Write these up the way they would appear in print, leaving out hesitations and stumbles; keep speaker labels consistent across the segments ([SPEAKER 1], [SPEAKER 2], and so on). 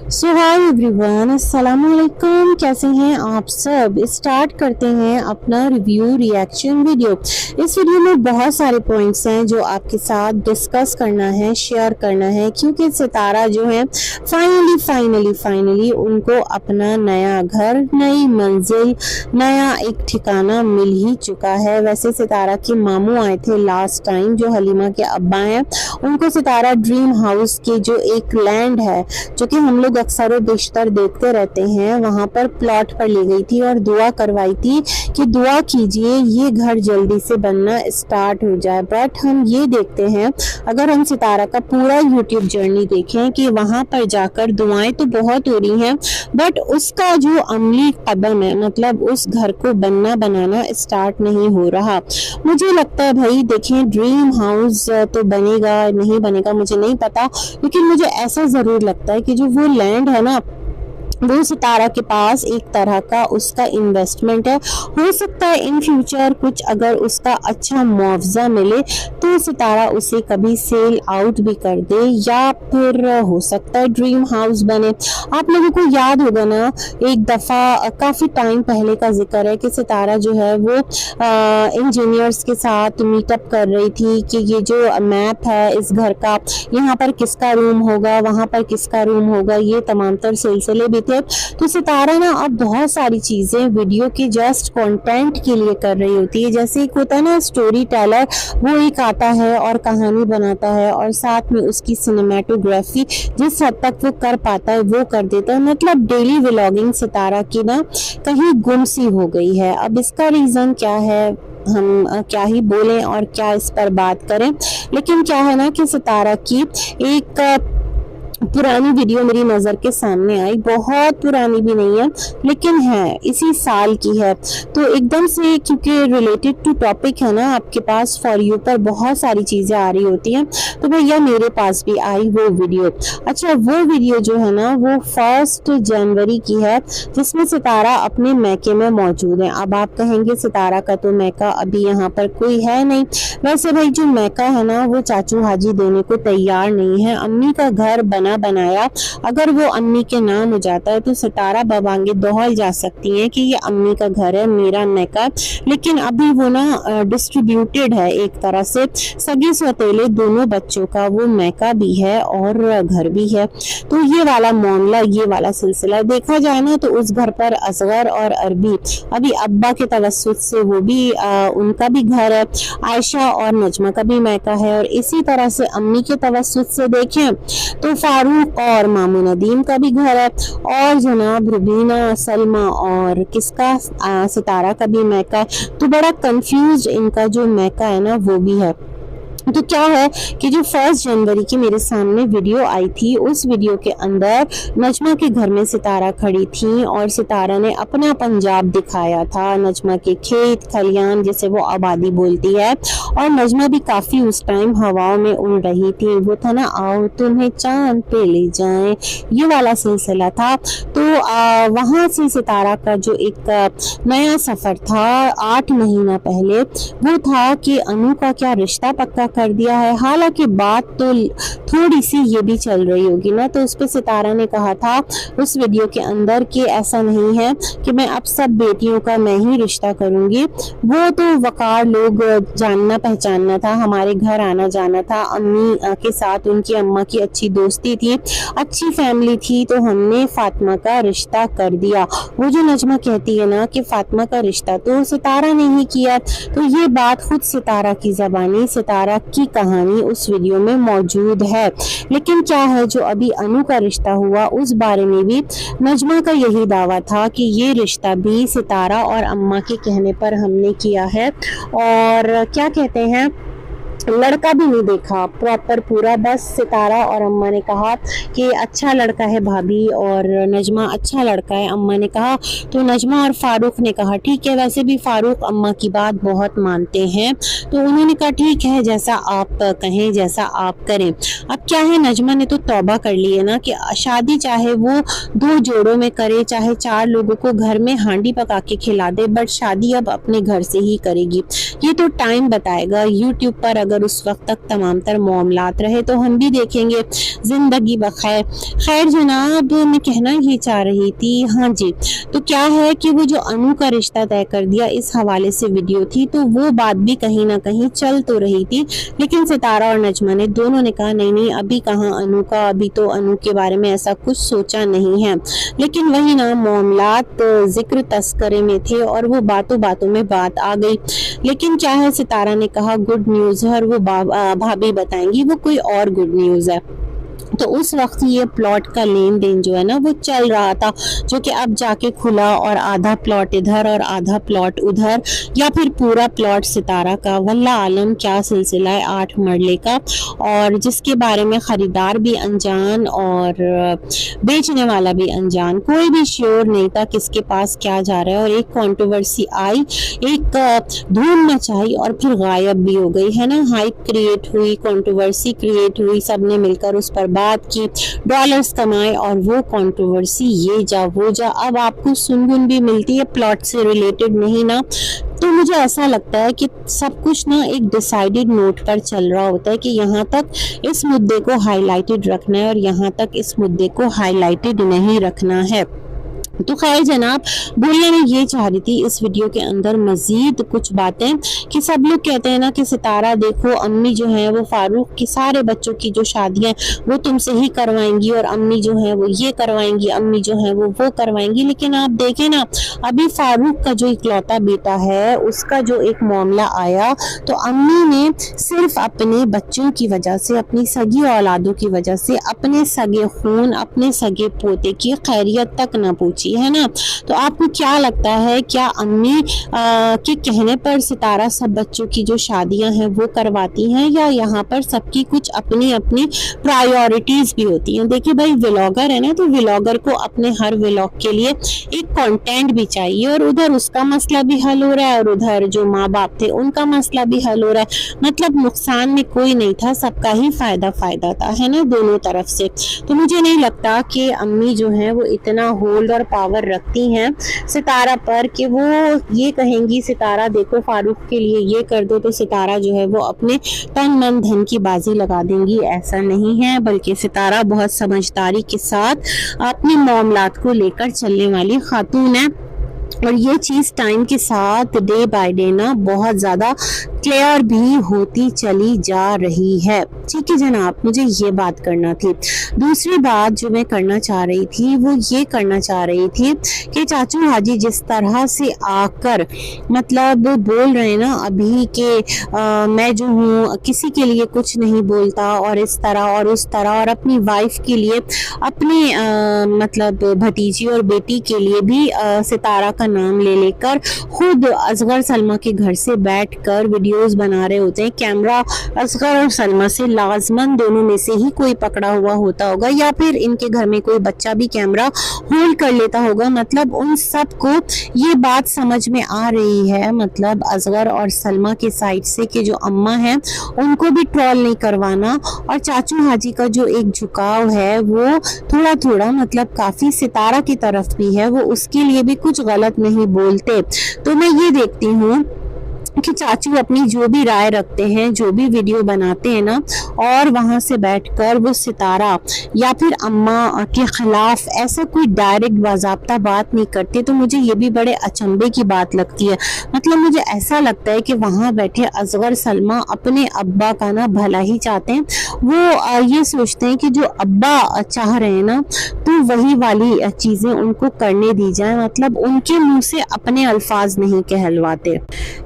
[SPEAKER 1] सो hi everyone, अस्सलाम वालेकुम। कैसे हैं आप सब। स्टार्ट करते हैं अपना रिव्यू रिएक्शन वीडियो। इस वीडियो में बहुत सारे पॉइंट्स हैं जो आपके साथ डिस्कस करना है, शेयर करना है, क्योंकि सितारा जो है फाइनली उनको अपना नया घर, नई मंजिल, नया एक ठिकाना मिल ही चुका है। वैसे सितारा के मामू आए थे लास्ट टाइम, जो हलीमा के अब्बा हैं। उनको सितारा ड्रीम हाउस के जो एक लैंड है, जो कि हम लोग अक्सर और बेशतर देखते रहते हैं, वहां पर प्लॉट पर ले गई थी और दुआ करवाई थी कि दुआ कीजिए ये घर जल्दी से बनना स्टार्ट हो जाए। बट हम ये देखते हैं, अगर हम सितारा का पूरा यूट्यूब जर्नी देखें, कि वहां पर जाकर दुआएं तो बहुत हो रही हैं, बट उसका जो अमली कदम है, मतलब उस घर को बनाना स्टार्ट नहीं हो रहा। मुझे लगता है भाई देखें, ड्रीम हाउस तो बनेगा नहीं बनेगा मुझे नहीं पता, लेकिन मुझे ऐसा जरूर लगता है कि जो वो लैंड है ना, वो सितारा के पास एक तरह का उसका इन्वेस्टमेंट है। हो सकता है इन फ्यूचर कुछ अगर उसका अच्छा मुआवजा मिले तो सितारा उसे कभी सेल आउट भी कर दे, या फिर हो सकता है ड्रीम हाउस बने। आप लोगों को याद होगा ना, एक दफ़ा काफ़ी टाइम पहले का जिक्र है कि सितारा जो है वो इंजीनियर्स के साथ मीटअप कर रही थी कि ये जो मैप है इस घर का, यहाँ पर किसका रूम होगा, वहाँ पर किसका रूम होगा, ये तमाम तर सिलसिले भी। तो सितारा ना अब बहुत सारी चीजें वीडियो के जस्ट कंटेंट के लिए कर रही होती है। जैसे एक होता है ना स्टोरी टेलर, वो एक आता है और कहानी बनाता है, और साथ में उसकी सिनेमेटोग्राफी जिस हद तक वो कर पाता है वो कर देता है। मतलब डेली व्लॉगिंग सितारा की ना कहीं गुमसी हो गई है। अब इसका रीजन क्या है, हम क्या ही बोलें और क्या इस पर बात करें। लेकिन क्या है ना कि सितारा की एक पुरानी वीडियो मेरी नज़र के सामने आई, बहुत पुरानी भी नहीं है लेकिन है इसी साल की है। तो एकदम से, क्योंकि रिलेटेड टू टॉपिक है ना, आपके पास फॉर यू पर बहुत सारी चीज़ें आ रही होती हैं, तो भैया मेरे पास भी आई वो वीडियो। अच्छा, वो वीडियो जो है ना वो 1 जनवरी की है, जिसमें सितारा अपने मैके में मौजूद है। अब आप कहेंगे सितारा का तो मैका अभी यहाँ पर कोई है नहीं। वैसे भाई जो मैका है ना वो चाचू हाजी देने को तैयार नहीं है। अम्मी का घर बनाया अगर वो अम्मी के नाम हो जाता है तो सितारा बवांगे दोहल जा सकती हैं कि ये अम्मी का घर है, मेरा मैका। लेकिन अभी वो ना डिस्ट्रीब्यूटेड है एक तरह से, सगे सौतेले दोनों बच्चों का वो मैका भी है और घर भी है। तो ये वाला मामला, ये वाला सिलसिला देखा जाए ना, तो उस घर पर असगर और अरबी अभी अब्बा के तवस्सुत से वो भी उनका भी घर है, आयशा और नजमा का भी मैका है, और इसी तरह से अम्मी के तवस्सुत से देखें तो फारूक और मामू नदीम का भी घर है, और जनाब रुबीना, सलमा और किसका सितारा का भी मैका है। तो बड़ा कंफ्यूज इनका जो मैका है ना वो भी है। तो क्या है कि जो 1 जनवरी की मेरे सामने वीडियो आई थी, उस वीडियो के अंदर नजमा के घर में सितारा खड़ी थी और सितारा ने अपना पंजाब दिखाया था, नजमा के खेत खलियान जिसे वो आबादी बोलती है, और नजमा भी काफ़ी उस टाइम हवाओं में उड़ रही थी। वो था ना, आओ तुम्हें चांद पे ले जाएं, ये वाला सिलसिला था। तो वहाँ से सितारा का जो एक नया सफ़र था 8 महीना पहले, वो था कि अनु का क्या रिश्ता पक्का कर दिया है। हालांकि बात तो थोड़ी सी ये भी चल रही होगी ना, तो उस पर सितारा ने कहा था उस वीडियो के अंदर कि ऐसा नहीं है कि मैं अब सब बेटियों का मैं ही रिश्ता करूंगी। वो तो वकार लोग जानना पहचानना था, हमारे घर आना जाना था, अम्मी के साथ उनकी अम्मा की अच्छी दोस्ती थी, अच्छी फैमिली थी, तो हमने फातिमा का रिश्ता कर दिया। वो जो नजमा कहती है ना कि फातिमा का रिश्ता तो सितारा ने ही किया, तो ये बात खुद सितारा की ज़बानी, सितारा की कहानी उस वीडियो में मौजूद है। लेकिन क्या है, जो अभी अनु का रिश्ता हुआ उस बारे में भी नजमा का यही दावा था कि ये रिश्ता भी सितारा और अम्मा के कहने पर हमने किया है, और क्या कहते हैं, लड़का भी नहीं देखा प्रॉपर पूरा, बस सितारा और अम्मा ने कहा कि अच्छा लड़का है भाभी, और नजमा अच्छा लड़का है अम्मा ने कहा। तो नजमा और फारूक ने कहा ठीक है, वैसे भी फारूक अम्मा की बात बहुत मानते हैं, तो उन्होंने कहा ठीक है, जैसा आप कहें, जैसा आप करें। अब क्या है, नजमा ने तो तौबा कर ली है ना कि शादी चाहे वो 2 जोड़ों में करे, चाहे 4 लोगों को घर में हांडी पका के खिला दे, बट शादी अब अपने घर से ही करेगी। ये तो टाइम बताएगा। यूट्यूब पर अगर उस वक्त तक तमाम तर मामलात रहे तो हम भी देखेंगे, जिंदगी बखैर। खैर जनाब, मैं कहना ये चाह रही थी, हाँ जी, तो क्या है कि वो जो अनु का रिश्ता तय कर दिया, इस हवाले से वीडियो थी, तो वो बात भी कहीं ना कहीं चल तो रही थी, लेकिन सितारा और नजमा ने दोनों ने कहा नहीं नहीं, अभी कहाँ अनु का, अभी तो अनु के बारे में ऐसा कुछ सोचा नहीं है। लेकिन वही ना, मामलात जिक्र तस्करे में थे और वो बातों बातों में बात आ गई। लेकिन क्या है, सितारा ने कहा गुड न्यूज़ है और वो भाभी बताएंगी वो कोई और गुड न्यूज़ है। तो उस वक्त ये प्लॉट का लेन देन जो है ना वो चल रहा था, जो कि अब जाके खुला, और आधा प्लॉट इधर और आधा प्लॉट उधर, या फिर पूरा प्लॉट सितारा का, वल्लाह आलम क्या सिलसिला है 8 मरले का, और जिसके बारे में खरीदार भी अनजान और बेचने वाला भी अनजान, कोई भी श्योर नहीं था किसके पास क्या जा रहा है। और एक कंट्रोवर्सी आई, एक धूम मचाई और फिर गायब भी हो गई, है ना। हाइप क्रिएट हुई, कंट्रोवर्सी क्रिएट हुई, सबने मिलकर उस पर बात की, डॉलर्स कमाए, और वो कंट्रोवर्सी ये जा वो जा, अब आपको सुनगुन भी मिलती है प्लॉट से रिलेटेड नहीं ना। तो मुझे ऐसा लगता है कि सब कुछ ना एक डिसाइडेड नोट पर चल रहा होता है कि यहाँ तक इस मुद्दे को हाईलाइटेड रखना है और यहाँ तक इस मुद्दे को हाईलाइटेड नहीं रखना है। तो खैर जनाब, बोलने में ये चाह रही थी इस वीडियो के अंदर मजीद कुछ बातें, कि सब लोग कहते हैं ना कि सितारा देखो, अम्मी जो है वो फारूक की सारे बच्चों की जो शादियां वो तुमसे ही करवाएंगी, और अम्मी जो है वो ये करवाएंगी, अम्मी जो है वो करवाएंगी। लेकिन आप देखें ना, अभी फारूक का जो इकलौता बेटा है उसका जो एक मामला आया, तो अम्मी ने सिर्फ अपने बच्चों की वजह से, अपनी सगी औलादों की वजह से, अपने सगे खून, अपने सगे पोते की खैरियत तक न पूछी, है ना। तो आपको क्या लगता है, क्या अम्मी के कहने पर सितारा सब बच्चों की जो शादियां हैं वो करवाती हैं, या यहाँ पर सबकी कुछ अपनी अपनी प्रायोरिटीज भी होती हैं। देखिए भाई, व्लॉगर है ना, तो व्लॉगर को अपने हर व्लॉग के लिए एक कंटेंट भी चाहिए, और उधर उसका मसला भी हल हो रहा है और उधर जो माँ बाप थे उनका मसला भी हल हो रहा है। मतलब नुकसान में कोई नहीं था, सबका ही फायदा था, है ना, दोनों तरफ से। तो मुझे नहीं लगता कि अम्मी जो है वो इतना होल्ड और पावर रखती हैं सितारा पर कि वो ये कहेंगी सितारा देखो फारूक के लिए ये कर दो, तो सितारा जो है वो अपने तन मन धन की बाजी लगा देंगी। ऐसा नहीं है, बल्कि सितारा बहुत समझदारी के साथ अपने मामलात को लेकर चलने वाली खातून है, और ये चीज़ टाइम के साथ डे बाय डे ना बहुत ज़्यादा क्लियर भी होती चली जा रही है। ठीक है जनाब, मुझे ये बात करना थी। दूसरी बात जो मैं करना चाह रही थी वो ये करना चाह रही थी कि चाचू हाजी जिस तरह से आकर मतलब बोल रहे हैं ना अभी कि मैं जो हूँ किसी के लिए कुछ नहीं बोलता, और इस तरह और उस तरह, और अपनी वाइफ के लिए, अपने मतलब भतीजी और बेटी के लिए भी सितारा का नाम ले लेकर खुद असगर सलमा के घर से बैठकर वीडियोस बना रहे होते हैं। कैमरा असगर और सलमा से लाजमन दोनों में से ही कोई पकड़ा हुआ होता होगा, या फिर इनके घर में कोई बच्चा भी कैमरा होल्ड कर लेता होगा। मतलब उन सब को ये बात समझ में आ रही है, मतलब असगर और सलमा के साइड से, कि जो अम्मा है उनको भी ट्रोल नहीं करवाना, और चाचू हाजी का जो एक झुकाव है वो थोड़ा थोड़ा मतलब काफी सितारा की तरफ भी है, वो उसके लिए भी कुछ गलत नहीं बोलते। तो मैं ये देखती हूँ कि चाचू अपनी जो भी राय रखते हैं, जो भी वीडियो बनाते हैं ना, और वहां से बैठकर वो सितारा या फिर अम्मा के खिलाफ ऐसा कोई डायरेक्ट बाज़ाब्ता बात नहीं करते। तो मुझे ये भी बड़े अचंभे की बात लगती है। मतलब मुझे ऐसा लगता है कि वहां बैठे असगर सलमा अपने अब्बा का ना भला ही चाहते हैं। वो ये सोचते हैं कि जो अब्बा चाह रहे हैं ना, तो वही वाली चीजें उनको करने दी जाए, मतलब उनके मुंह से अपने अल्फाज नहीं कहलवाते।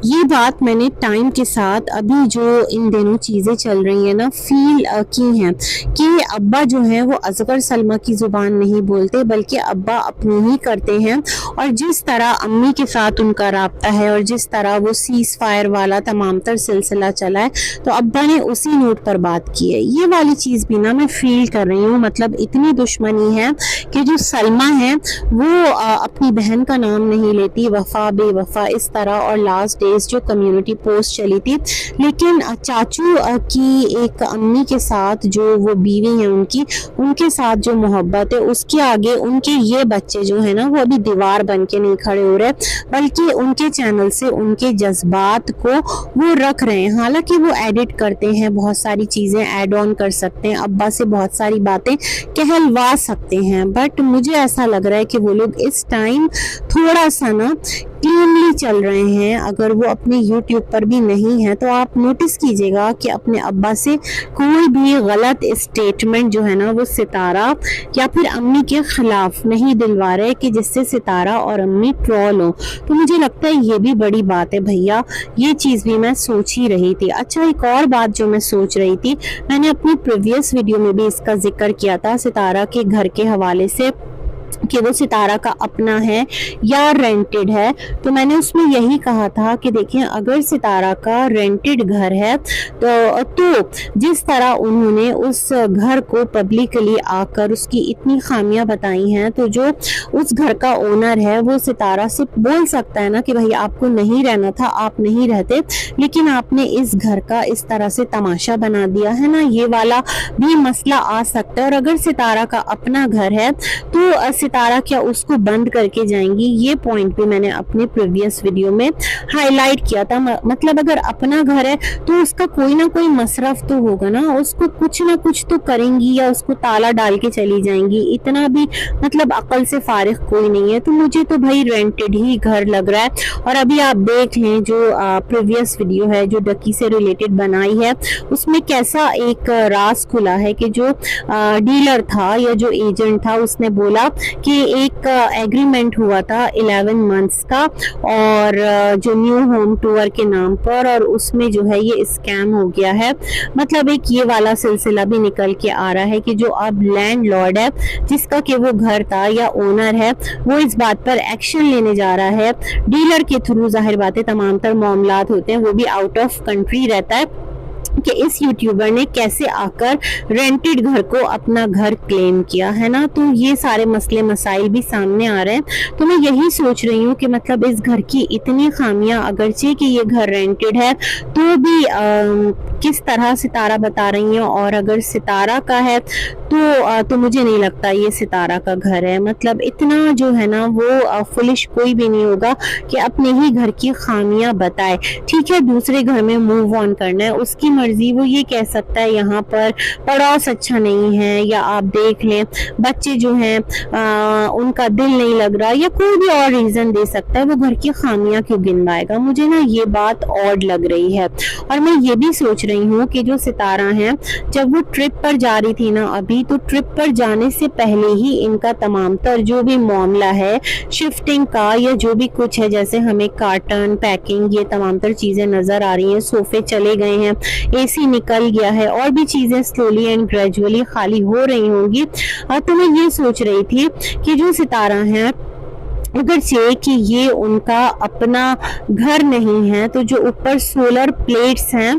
[SPEAKER 1] ये बात मैंने टाइम के साथ अभी जो इन दिनों चीज़ें चल रही हैं ना फील की हैं, कि अब्बा जो है वो असगर सलमा की ज़ुबान नहीं बोलते, बल्कि अब्बा अपनी ही करते हैं। और जिस तरह अम्मी के साथ उनका राब्ता है और जिस तरह वो सीज फायर वाला तमाम तर सिलसिला चला है, तो अब्बा ने उसी नोट पर बात की है। ये वाली चीज़ भी ना मैं फील कर रही हूँ। मतलब इतनी दुश्मनी है कि जो सलमा है वो अपनी बहन का नाम नहीं लेती, वफा बेवफा इस तरह, और लास्ट डेज जो कम्युनिटी पोस्ट चली थी। लेकिन चाचू की एक अम्मी के साथ जो वो बीवी है उनके साथ जो मोहब्बत है उसके आगे उनके ये बच्चे जो है ना वो अभी दीवार बन के नहीं खड़े हो रहे, बल्कि उनके चैनल से उनके जज्बात को वो रख रहे हैं। हालांकि वो एडिट करते हैं, बहुत सारी चीज़ें ऐड ऑन कर सकते हैं, अब्बा से बहुत सारी बातें कहलवा सकते हैं, बट मुझे ऐसा लग रहा है कि वो लोग इस टाइम थोड़ा सा ना क्लीनली चल रहे हैं। अगर वो अपने YouTube पर भी नहीं है तो आप नोटिस कीजिएगा कि अपने अब्बा से कोई भी गलत स्टेटमेंट जो है ना वो सितारा या फिर अम्मी के खिलाफ नहीं दिलवा रहे कि जिससे सितारा और अम्मी ट्रोल हो। तो मुझे लगता है ये भी बड़ी बात है भैया, ये चीज़ भी मैं सोच ही रही थी। अच्छा, एक और बात जो मैं सोच रही थी, मैंने अपनी प्रीवियस वीडियो में भी इसका जिक्र किया था सितारा के घर के हवाले से कि वो सितारा का अपना है या रेंटेड है। तो मैंने उसमें यही कहा था कि देखिए, अगर सितारा का रेंटेड घर है तो जिस तरह उन्होंने उस घर को पब्लिकली आकर उसकी इतनी खामियां बताई हैं, तो जो उस घर का ओनर है वो सितारा से बोल सकता है ना कि भाई आपको नहीं रहना था, आप नहीं रहते, लेकिन आपने इस घर का इस तरह से तमाशा बना दिया है ना, ये वाला भी मसला आ सकता है। और अगर सितारा का अपना घर है तो सितारा क्या उसको बंद करके जाएंगी? ये पॉइंट भी मैंने अपने प्रीवियस वीडियो में हाईलाइट किया था। मतलब अगर अपना घर है तो उसका कोई ना कोई मसरफ तो होगा ना, उसको कुछ ना कुछ तो करेंगी या उसको ताला डाल के चली जाएंगी। इतना भी मतलब अकल से फारिग कोई नहीं है। तो मुझे तो भाई रेंटेड ही घर लग रहा है। और अभी आप देख लें जो प्रीवियस वीडियो है जो डकी से रिलेटेड बनाई है, उसमें कैसा एक राज खुला है कि जो डीलर था या जो एजेंट था उसने बोला कि एक एग्रीमेंट हुआ था 11 मंथ्स का और जो न्यू होम टूर के नाम पर, और उसमें जो है ये स्कैम हो गया है। मतलब एक ये वाला सिलसिला भी निकल के आ रहा है कि जो अब लैंडलॉर्ड है जिसका कि वो घर था या ओनर है, वो इस बात पर एक्शन लेने जा रहा है डीलर के थ्रू। जाहिर बात है तमाम तर मामलात होते हैं, वो भी आउट ऑफ कंट्री रहता है, कि इस यूट्यूबर ने कैसे आकर रेंटेड घर को अपना घर क्लेम किया है ना। तो ये सारे मसले मसाइल भी सामने आ रहे हैं। तो मैं यही सोच रही हूँ कि मतलब इस घर की इतनी खामियां, अगरचे कि ये घर रेंटेड है तो भी किस तरह सितारा बता रही हैं, और अगर सितारा का है तो मुझे नहीं लगता ये सितारा का घर है। मतलब इतना जो है ना वो फुलिश कोई भी नहीं होगा कि अपने ही घर की खामियां बताए। ठीक है, दूसरे घर में मूव ऑन करना है, उसकी मर्जी, वो ये कह सकता है यहाँ पर पड़ोस अच्छा नहीं है, या आप देख लें बच्चे जो हैं उनका दिल नहीं लग रहा, या कोई भी और रीजन दे सकता है। वो घर की खामियां क्यों गिनवाएगा? मुझे ना ये बात ऑड लग रही है। और मैं ये भी सोच रही हूँ कि जो सितारा है जब वो ट्रिप पर जा रही थी ना अभी, तो ट्रिप पर जाने से पहले ही इनका तमाम तर जो भी मामला है शिफ्टिंग का या जो भी कुछ है, जैसे हमें कार्टन पैकिंग ये तमाम तर चीजें नजर आ रही हैं, सोफे चले गए हैं, एसी निकल गया है, और भी चीजें स्लोली एंड ग्रेजुअली खाली हो रही होंगी। तो मैं ये सोच रही थी कि जो सितारा है अगर से कि ये उनका अपना घर नहीं है, तो जो ऊपर सोलर प्लेट्स हैं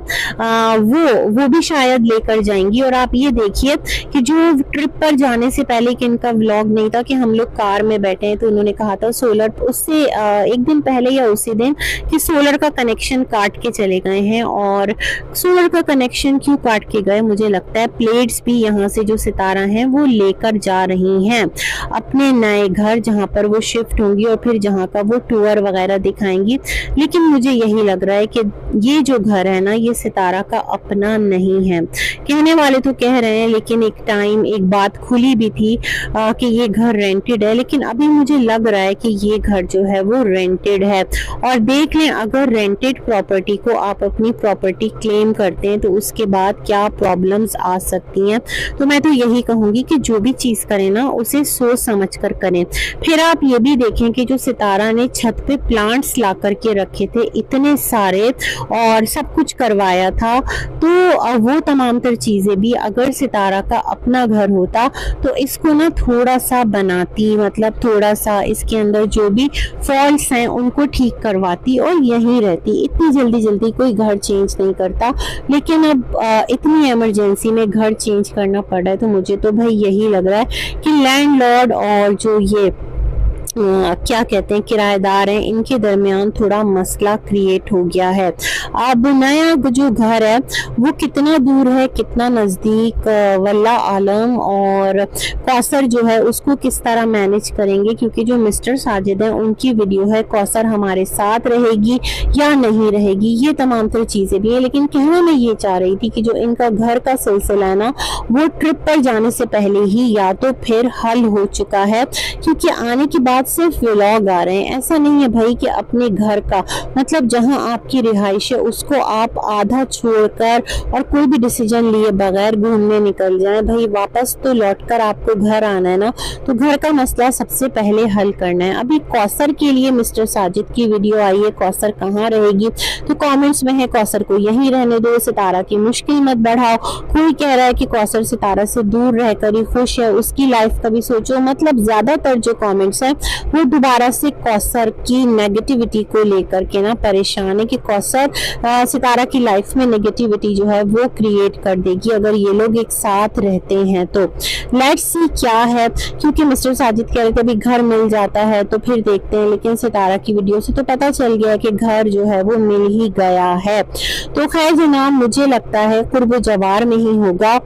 [SPEAKER 1] वो भी शायद लेकर जाएंगी। और आप ये देखिए कि जो ट्रिप पर जाने से पहले कि इनका व्लॉग नहीं था कि हम लोग कार में बैठे हैं, तो उन्होंने कहा था सोलर, उससे एक दिन पहले या उसी दिन कि सोलर का कनेक्शन काट के चले गए हैं। और सोलर का कनेक्शन क्यों काट के गए? मुझे लगता है प्लेट्स भी यहाँ से जो सितारा हैं वो लेकर जा रही हैं अपने नए घर, जहाँ पर वो शिफ्ट होंगी और फिर जहाँ का वो टूर वगैरह दिखाएंगी। लेकिन मुझे यही लग रहा है कि ये जो घर है ना ये सितारा का अपना नहीं है। कहने वाले तो कह रहे हैं, लेकिन एक टाइम एक बात खुली भी थी कि ये घर रेंटेड है, लेकिन अभी मुझे लग रहा है कि ये घर जो है वो रेंटेड है। और देख लें, अगर रेंटेड प्रॉपर्टी को आप अपनी प्रॉपर्टी क्लेम करते हैं तो उसके बाद क्या प्रॉब्लम्स आ सकती हैं। तो मैं तो यही कहूँगी कि जो भी चीज़ करें ना उसे सोच समझ कर करें। फिर आप ये भी देखें कि जो सितारा ने छत पे प्लांट्स ला करके रखे थे इतने सारे और सब कुछ करवाया था, तो वो तमाम तर चीज़ें भी अगर सितारा का अपना घर होता तो इसको ना थोड़ा सा बनाती, मतलब थोड़ा सा इसके अंदर जो भी फॉल्ट्स हैं उनको ठीक करवाती और यहीं रहती। इतनी जल्दी जल्दी कोई घर चेंज नहीं करता, लेकिन अब इतनी इमरजेंसी में घर चेंज करना पड़ रहा है। तो मुझे तो भाई यही लग रहा है कि लैंडलॉर्ड और जो ये क्या कहते हैं किराएदार हैं, इनके दरमियान थोड़ा मसला क्रिएट हो गया है। अब नया जो घर है वो कितना दूर है, कितना नज़दीक, वल्लाह आलम। और कौसर जो है उसको किस तरह मैनेज करेंगे, क्योंकि जो मिस्टर साजिद हैं उनकी वीडियो है कौसर हमारे साथ रहेगी या नहीं रहेगी, ये तमाम तरह चीज़ें भी है। लेकिन कहना मैं ये चाह रही थी कि जो इनका घर का सिलसिला है ना, वो ट्रिप पर जाने से पहले ही या तो फिर हल हो चुका है, क्योंकि आने के बाद सिर्फ व्लॉग आ रहे हैं। ऐसा नहीं है भाई कि अपने घर का मतलब जहां आपकी रिहाइश है उसको आप आधा छोड़कर और कोई भी डिसीजन लिए बगैर घूमने निकल जाएं। भाई वापस तो लौटकर आपको घर आना है ना, तो घर का मसला सबसे पहले हल करना है। अभी कौसर के लिए मिस्टर साजिद की वीडियो आई है, कौसर कहाँ रहेगी, तो कमेंट्स में है कौसर को यहीं रहने दो, सितारा की मुश्किल मत बढ़ाओ। कोई कह रहा है कि कौसर सितारा से दूर रहकर ही खुश है, उसकी लाइफ का भी सोचो। मतलब ज्यादातर जो कमेंट्स हैं वो दोबारा से कौसर की नेगेटिविटी को लेकर के ना परेशान है कि कौसर सितारा की लाइफ में नेगेटिविटी जो है वो क्रिएट कर देगी अगर ये लोग एक साथ रहते हैं। तो लेट्स सी क्या है, क्योंकि मिस्टर साजिद कह रहे थे अभी घर मिल जाता है तो फिर देखते हैं, लेकिन सितारा की वीडियो से तो पता चल गया कि घर जो है वो मिल ही गया है। तो खैर जनाब, मुझे लगता है कुर्ब जवार में ही होगा।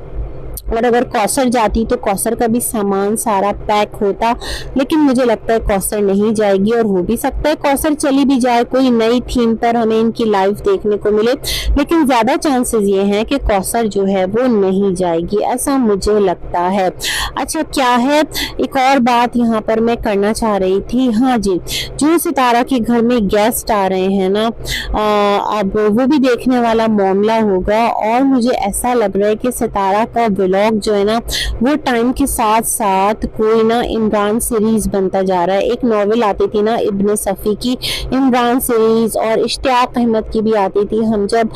[SPEAKER 1] और अगर कौसर जाती तो कौसर का भी सामान सारा पैक होता, लेकिन मुझे लगता है कौसर नहीं जाएगी। और हो भी सकता है कौसर चली भी जाए, कोई नई थीम पर हमें इनकी लाइफ देखने को मिले, लेकिन ज्यादा चांसेस ये हैं कि कौसर जो है वो नहीं जाएगी, ऐसा मुझे लगता है। अच्छा क्या है, एक और बात यहाँ पर मैं करना चाह रही थी। हाँ जी, जो सितारा के घर में गेस्ट आ रहे हैं ना, अब वो भी देखने वाला मामला होगा। और मुझे ऐसा लग रहा है कि सितारा का व्लॉग जो है ना वो टाइम के साथ साथ कोई ना इमरान सीरीज बनता जा रहा है। एक नॉवेल आती थी ना इब्ने सफ़ी की, इमरान सीरीज, और इश्तियाक अहमद की भी आती थी। हम जब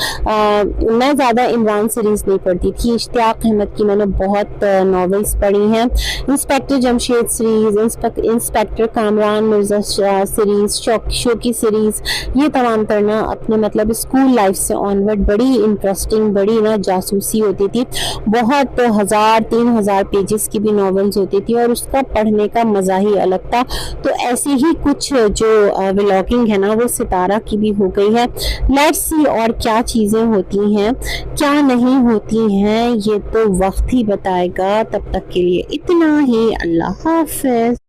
[SPEAKER 1] मैं ज़्यादा इमरान सीरीज नहीं पढ़ती थी, इश्तियाक अहमद की मैंने बहुत नॉवेल्स पढ़ी हैं। Inspector Jamshed series, inspector Kamran Mirza series, Shauki series, ये तमाम करना अपने मतलब स्कूल लाइफ से ऑनवर्ड बड़ी इंटरेस्टिंग, बड़ी ना जासूसी होती थी। बहुत 1000-3000 पेजेस की भी नॉवेल्स होती थी और उसका पढ़ने का मज़ा ही अलग था। तो ऐसे ही कुछ जो व्लॉगिंग है ना वो सितारा की भी हो गई है। लेट्स सी और क्या चीज़ें होती हैं क्या नहीं होती हैं, ये तो वक्त ही बताएगा। तब तक के लिए इतना ही, अल्लाह हाफ़िज़।